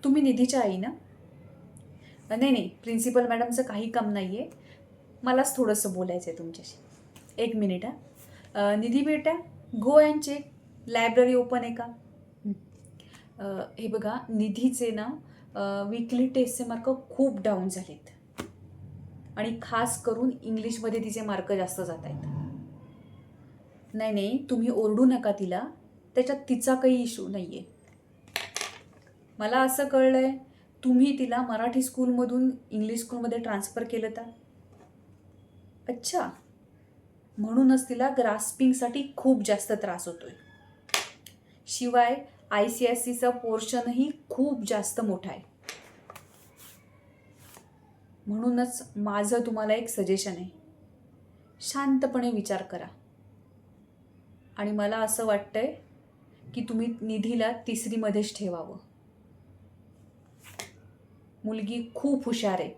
तुम्ही निधीच्या आई ना? नाही नाही, प्रिन्सिपल मॅडमचं काही काम नाही आहे, मलाच थोडंसं बोलायचं आहे तुमच्याशी. एक मिनिट निधी बेटा, go and check library open आहे का? हे बघा, निधीचे ना वीकली टेस्टचे मार्क खूप डाऊन झालेत आणि खास करून इंग्लिशमध्ये तिचे मार्क जास्त जात आहेत. नाही नाही, तुम्ही ओरडू नका तिला, त्याच्यात तिचा काही इश्यू नाही आहे. मला असं कळलं आहे तुम्ही तिला मराठी स्कूलमधून इंग्लिश स्कूलमध्ये ट्रान्सफर केलं तर. अच्छा, म्हणूनच तिला ग्रास्पिंगसाठी खूप जास्त त्रास होतोय. शिवाय ICSEचा पोर्शनही खूप जास्त मोठा आहे. म्हणूनच माझं तुम्हाला एक सजेशन आहे, शांतपणे विचार करा. आणि मला असं वाटतंय की तुम्ही निधीला तिसरीमध्येच ठेवावं. मुलगी खूप हुशार आहे,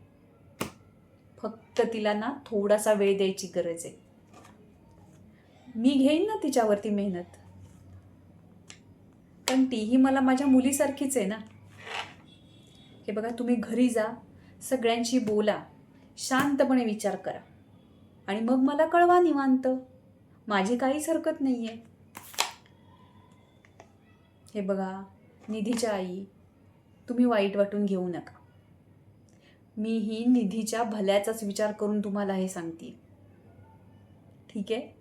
फक्त तिला ना थोडासा वेळ द्यायची गरज आहे. मी घेईन ना तिच्यावरती मेहनत, पण तीही मला माझ्या मुलीसारखीच आहे ना. हे बघा, तुम्ही घरी जा, सगळ्यांशी बोला, शांतपणे विचार करा आणि मग मला कळवा निवांत. माझी काहीच हरकत नाही आहे. हे बघा निधीच्या आई, तुम्ही वाईट वाटून घेऊ नका. मीही निधीच्या भल्याचाच विचार करून तुम्हाला हे सांगते. ठीक आहे.